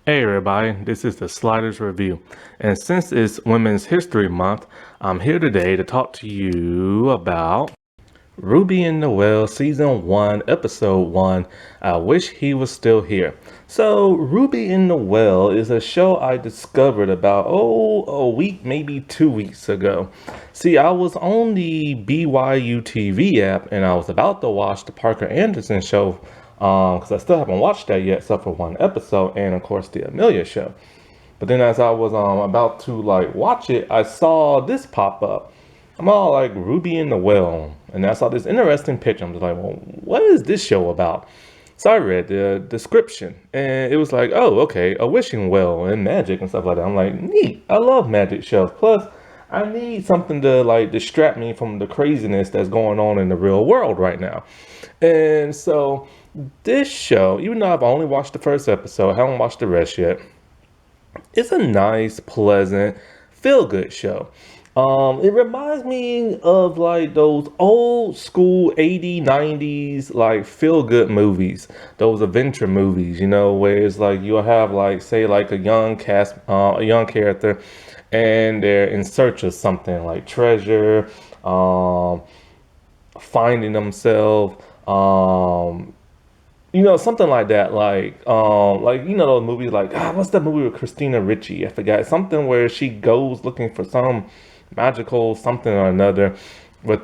Hey everybody, this is the Sliders Review, and since it's Women's History Month, I'm here today to talk to you about Ruby and Noel Season 1, Episode 1, I Wish He Was Still Here. So, Ruby and Noel is a show I discovered about, a week, maybe 2 weeks ago. See, I was on the BYU TV app, and I was about to watch the Parker Anderson show, because I still haven't watched that yet, except for one episode, and of course the Amelia show. But then as I was about to watch it, I saw this pop up. I'm all like Ruby and the Well, and I saw this interesting picture. I'm just like, well, what is this show about? So I read the description, and it was like, oh, okay, a wishing well and magic and stuff like that. I'm like, neat. I love magic shows. Plus, I need something to distract me from the craziness that's going on in the real world right now. And so this show, even though I've only watched the first episode, I haven't watched the rest yet. It's a nice, pleasant, feel-good show. It reminds me of those old school 80s, 90s feel-good movies, those adventure movies, where it's you'll have say a young cast, a young character, and they're in search of something like treasure, finding themselves, something like that, those movies what's that movie with Christina Ricci? I forgot. Something where she goes looking for some magical something or another with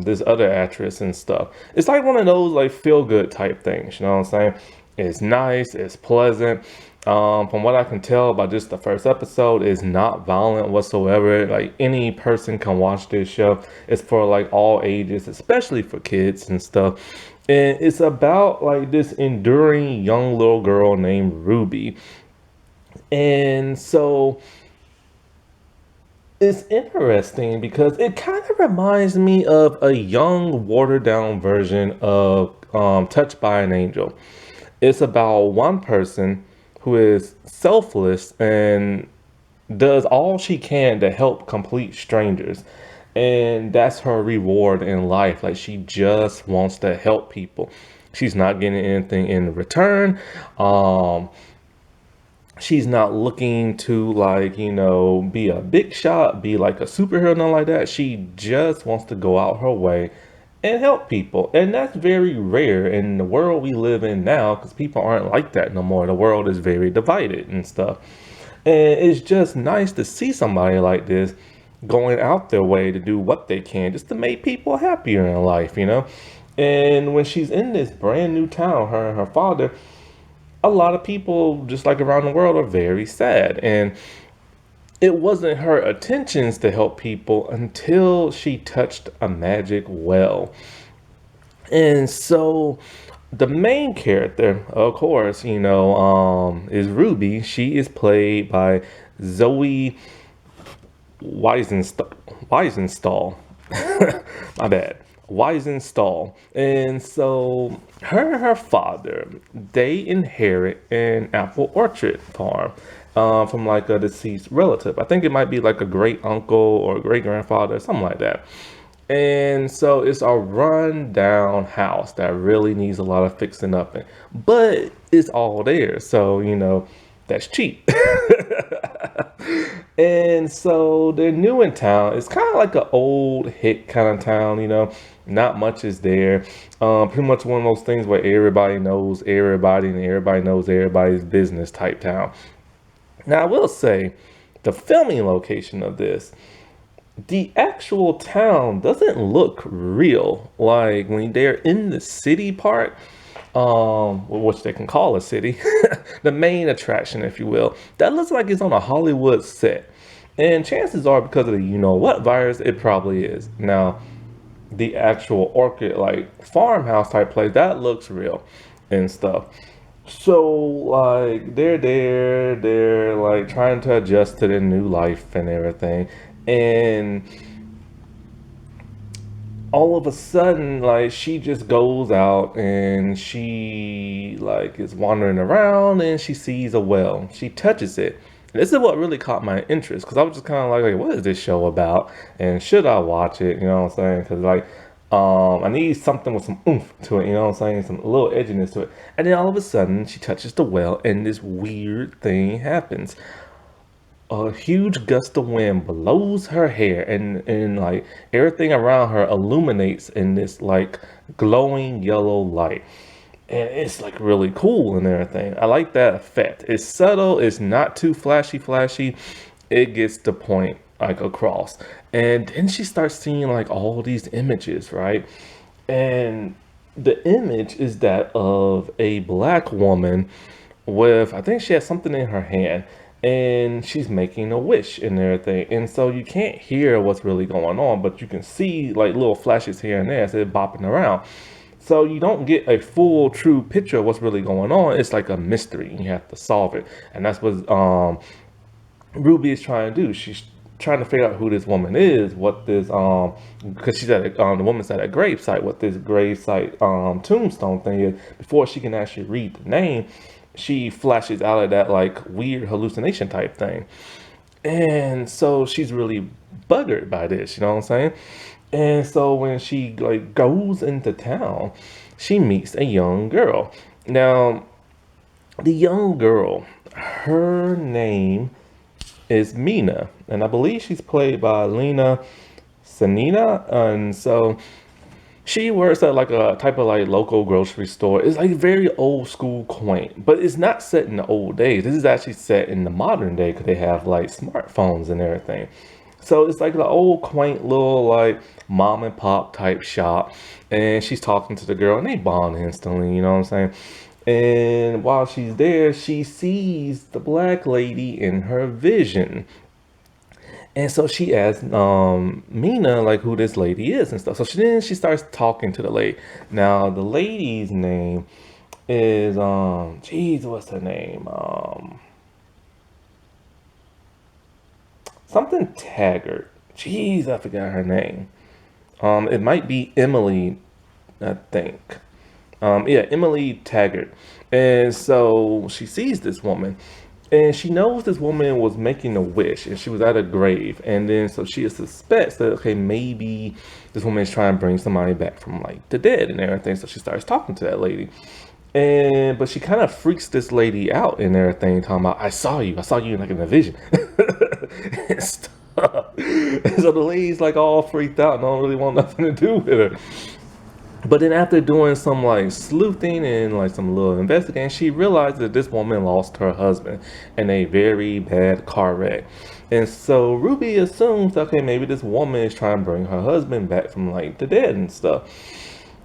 this other actress and stuff. It's like one of those feel good type things, you know what I'm saying? It's nice, it's pleasant. From what I can tell by just the first episode, it's not violent whatsoever. Any person can watch this show. It's for all ages, especially for kids and stuff. And it's about this enduring young little girl named Ruby. And so it's interesting because it kind of reminds me of a young, watered down version of Touched by an Angel. It's about one person who is selfless and does all she can to help complete strangers. And that's her reward in life. She just wants to help people. She's not getting anything in return. She's not looking to be a big shot, be like a superhero, nothing like that. She just wants to go out her way and help people. And that's very rare in the world we live in now, because people aren't like that no more. The world is very divided and stuff. And it's just nice to see somebody like this going out their way to do what they can just to make people happier in life. And when she's in this brand new town, her and her father, a lot of people just around the world are very sad. And it wasn't her intentions to help people until she touched a magic well. And so the main character, of course, is Ruby. She is played by Zoe Weisenstall. My bad. Weisenstall. And so her father, they inherit an apple orchard farm from a deceased relative. I think it might be a great uncle or great grandfather, something like that. And so it's a run down house that really needs a lot of fixing up in. But it's all there. So, that's cheap. And so they're new in town. It's kind of like an old hick kind of town, not much is there. Pretty much one of those things where everybody knows everybody and everybody knows everybody's business type town. Now, I will say the filming location of this, the actual town doesn't look real. When they're in the city part, which they can call a city, the main attraction, if you will, that looks like it's on a Hollywood set. And chances are, because of the what virus, it probably is. Now, the actual orchid, farmhouse type place, that looks real and stuff. So, they're trying to adjust to their new life and everything. And all of a sudden, she just goes out and she is wandering around and she sees a well. She touches it. This is what really caught my interest, because I was just kind of what is this show about? And should I watch it? You know what I'm saying? Because I need something with some oomph to it, you know what I'm saying? Some little edginess to it. And then all of a sudden, she touches the well, and this weird thing happens. A huge gust of wind blows her hair, and like everything around her illuminates in this like glowing yellow light. And it's like really cool and everything. I like that effect. It's subtle, it's not too flashy. It gets the point like across. And then she starts seeing like all these images, right? And the image is that of a black woman with, I think she has something in her hand, and she's making a wish and everything. And so you can't hear what's really going on, but you can see like little flashes here and there as they're bopping around. So you don't get a full true picture of what's really going on. It's like a mystery and you have to solve it. And that's what Ruby is trying to do. She's trying to figure out who this woman is, what this because she's at the woman's at a grave site, what this grave site tombstone thing is. Before she can actually read the name, she flashes out of that like weird hallucination type thing. And so she's really buggered by this, you know what I'm saying? And so when she like goes into town, she meets a young girl. Now, the young girl, her name is Mina, and I believe she's played by Lena Sanina. And so she works at like a type of like local grocery store. It's like very old school quaint, but it's not set in the old days. This is actually set in the modern day because they have like smartphones and everything. So it's like the old quaint little like mom and pop type shop. And she's talking to the girl and they bond instantly, you know what I'm saying? And while she's there, she sees the black lady in her vision. And so she asks Mina like who this lady is and stuff. So she starts talking to the lady. Now the lady's name is geez, what's her name? Something Taggart. Jeez, I forgot her name. It might be Emily, I think. Yeah, Emily Taggart. And so she sees this woman, and she knows this woman was making a wish, and she was at a grave. And then so she suspects that okay, maybe this woman is trying to bring somebody back from like the dead and everything. So she starts talking to that lady. But she kind of freaks this lady out and everything, talking about I saw you like in a vision and stuff. And so the lady's like all freaked out and don't really want nothing to do with her. But then after doing some like sleuthing and like some little investigating, she realized that this woman lost her husband in a very bad car wreck. And so Ruby assumes, okay, maybe this woman is trying to bring her husband back from like the dead and stuff.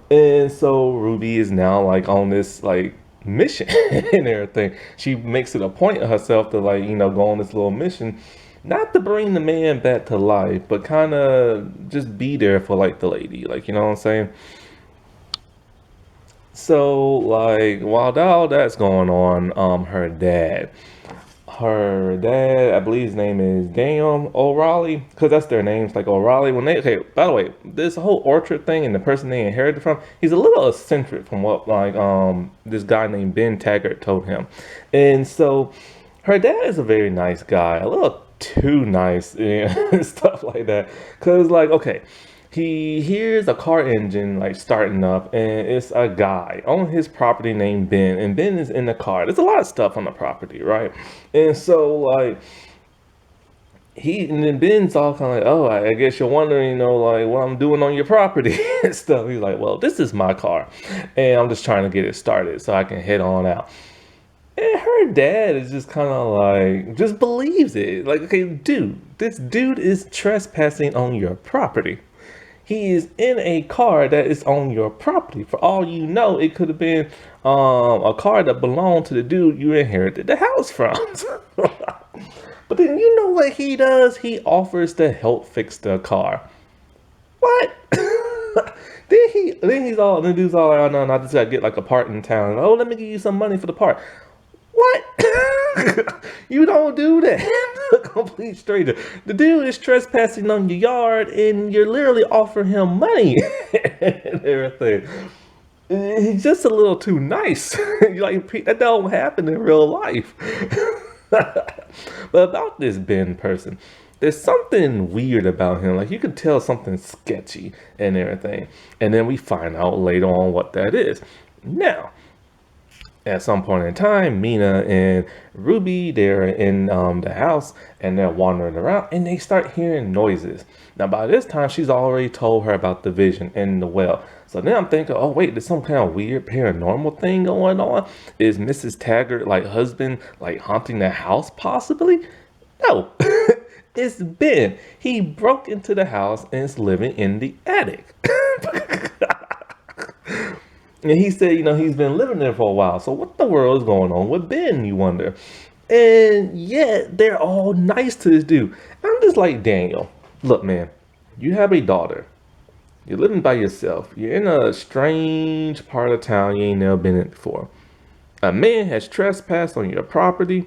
And so Ruby is now like on this like mission and everything. She makes it a point of herself to like, go on this little mission, not to bring the man back to life, but kind of just be there for like the lady, like, you know what I'm saying? So like while all that's going on, her dad, I believe his name is Daniel O'Reilly, because that's their names, like O'Reilly. When they okay, by the way, this whole orchard thing and the person they inherited from, he's a little eccentric from what like this guy named Ben Taggart told him. And so her dad is a very nice guy, a little too nice and stuff like that. Cause like okay, he hears a car engine like starting up, and it's a guy on his property named Ben, and Ben is in the car. There's a lot of stuff on the property, right? And so like and then Ben's all kind of like, oh, I guess you're wondering, like what I'm doing on your property and stuff. He's like, well, this is my car, and I'm just trying to get it started so I can head on out. And her dad is just kind of like, just believes it. Like, okay, dude, this dude is trespassing on your property. He is in a car that is on your property. For all you know, it could have been a car that belonged to the dude you inherited the house from. But then you know what he does? He offers to help fix the car. What? The dude's all like, oh no, I just gotta get like a part in town. Oh, let me give you some money for the part. What? You don't do that. A complete stranger. The dude is trespassing on your yard and you're literally offering him money and everything. He's just a little too nice. Like that don't happen in real life. But about this Ben person, there's something weird about him. Like you can tell something sketchy and everything. And then we find out later on what that is. Now, at some point in time, Mina and Ruby, they're in the house and they're wandering around and they start hearing noises. Now, by this time, she's already told her about the vision in the well. So now I'm thinking, oh, wait, there's some kind of weird paranormal thing going on. Is Mrs. Taggart, like, husband, like, haunting the house possibly? No, it's Ben. He broke into the house and is living in the attic. And he said, he's been living there for a while. So what the world is going on with Ben, you wonder? And yet they're all nice to this dude. I'm just like, Daniel, look, man, you have a daughter. You're living by yourself. You're in a strange part of town you ain't never been in before. A man has trespassed on your property.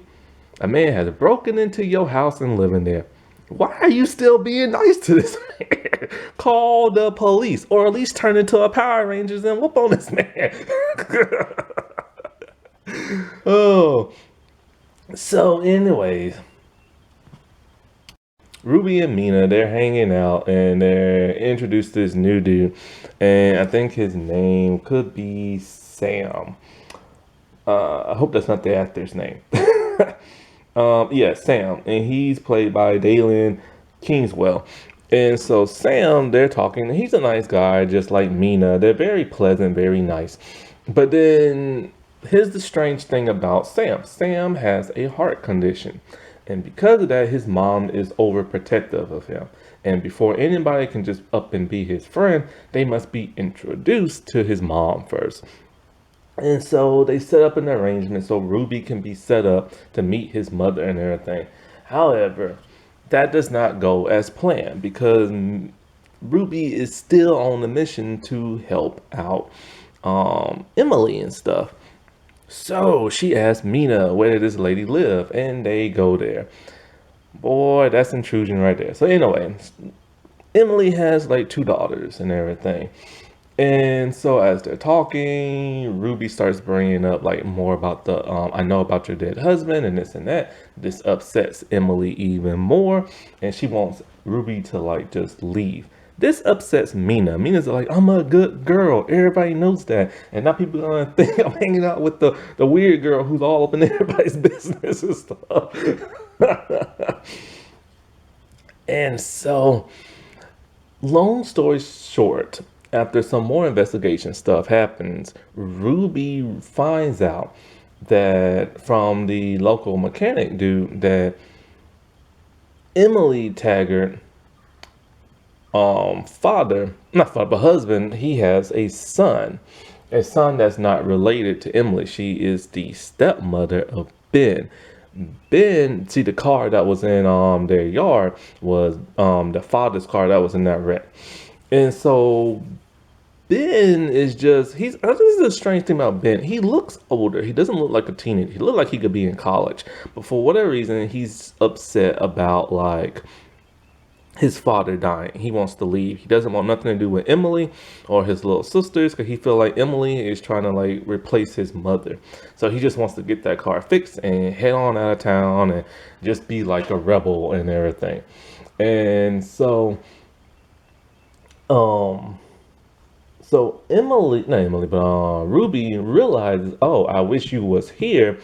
A man has broken into your house and living there. Why are you still being nice to this man? Call the police, or at least turn into a Power Rangers and whoop on this man. Oh, so anyways, Ruby and Mina, they're hanging out and they're introduced to this new dude, and I think his name could be Sam. I hope that's not the actor's name. Yeah, Sam, and he's played by Dalen Kingswell. And so Sam, they're talking. He's a nice guy, just like Mina. They're very pleasant, very nice. But then here's the strange thing about Sam. Sam has a heart condition. And because of that, his mom is overprotective of him. And before anybody can just up and be his friend, they must be introduced to his mom first. And so they set up an arrangement so Ruby can be set up to meet his mother and everything. However, that does not go as planned because Ruby is still on the mission to help out Emily and stuff. So she asked Mina, where did this lady live? And they go there. Boy, that's intrusion right there. So anyway, Emily has like 2 daughters and everything. And so as they're talking, Ruby starts bringing up like more about the, I know about your dead husband and this and that. This upsets Emily even more. And she wants Ruby to like just leave. This upsets Mina. Mina's like, I'm a good girl. Everybody knows that. And now people are gonna think I'm hanging out with the weird girl who's all up in everybody's business and stuff. And so, long story short, after some more investigation stuff happens, Ruby finds out that from the local mechanic dude that Emily Taggart, husband, he has a son that's not related to Emily. She is the stepmother of Ben. Ben, see, the car that was in their yard was the father's car that was in that wreck. And so Ben is just, this is the strange thing about Ben. He looks older. He doesn't look like a teenager. He looks like he could be in college. But for whatever reason, he's upset about like his father dying. He wants to leave. He doesn't want nothing to do with Emily or his little sisters because he feel like Emily is trying to like replace his mother. So he just wants to get that car fixed and head on out of town and just be like a rebel and everything. And so, Ruby realizes, oh, I wish you was here,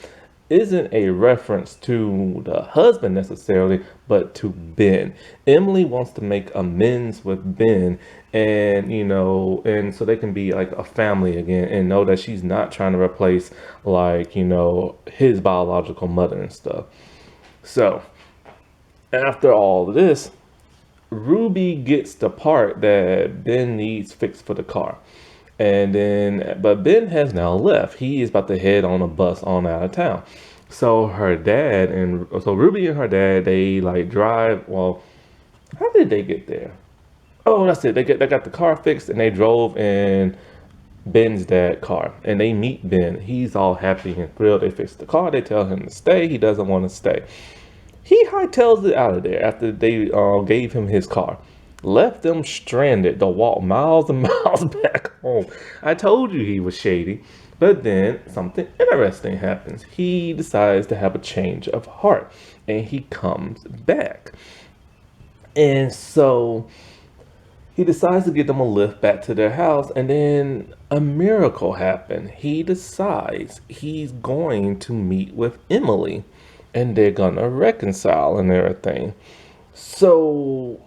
isn't a reference to the husband necessarily, but to Ben. Emily wants to make amends with Ben and, and so they can be like a family again and know that she's not trying to replace like, his biological mother and stuff. So after all of this, Ruby gets the part that Ben needs fixed for the car. But Ben has now left. He is about to head on a bus on out of town. So Ruby and her dad, they like drive. Well, how did they get there? Oh, that's it. They got the car fixed and they drove in Ben's dad's car and they meet Ben. He's all happy and thrilled. They fixed the car. They tell him to stay. He doesn't want to stay. He hightails it out of there after they gave him his car. Left them stranded to walk miles and miles back home. I told you he was shady. But then something interesting happens. He decides to have a change of heart and he comes back. And so he decides to give them a lift back to their house, and then a miracle happened. He decides he's going to meet with Emily, and they're gonna reconcile and everything. So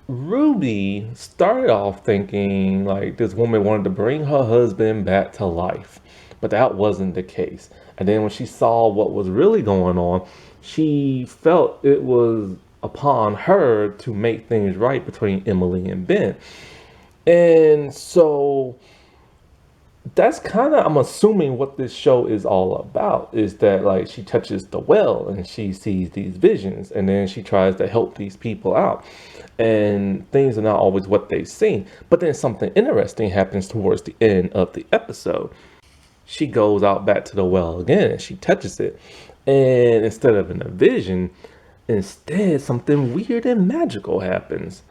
Ruby started off thinking like this woman wanted to bring her husband back to life, but that wasn't the case. And then when she saw what was really going on, she felt it was upon her to make things right between Emily and Ben. And so that's kind of, I'm assuming, what this show is all about, is that like she touches the well and she sees these visions, and then she tries to help these people out, and things are not always what they seem. But then something interesting happens towards the end of the episode. She goes out back to the well again and she touches it, and instead of in a vision, instead something weird and magical happens.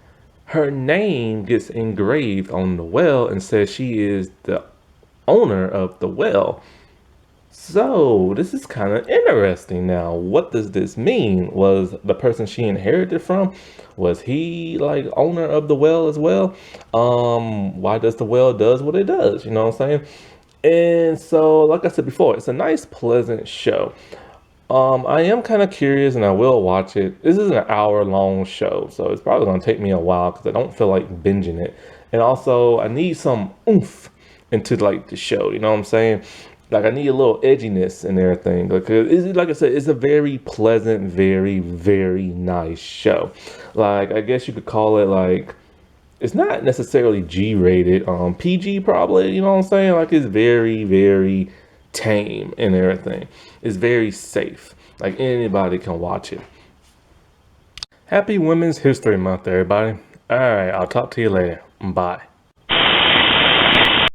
Her name gets engraved on the well and says she is the owner of the well. So this is kind of interesting. Now, what does this mean? Was the person she inherited from, was he like owner of the well as well? Why does the well does what it does? You know what I'm saying? And so, like I said before, it's a nice, pleasant show. I am kind of curious, and I will watch it. This is an hour-long show, so it's probably gonna take me a while because I don't feel like binging it. And also, I need some oomph into like the show. You know what I'm saying? Like I need a little edginess and everything. Because it's, like I said, it's a very pleasant, very, very nice show. Like I guess you could call it like, it's not necessarily G-rated, PG probably, you know what I'm saying? Like it's very, very tame and everything. It's very safe. Like anybody can watch it. Happy Women's History Month, everybody. All right, I'll talk to you later. Bye.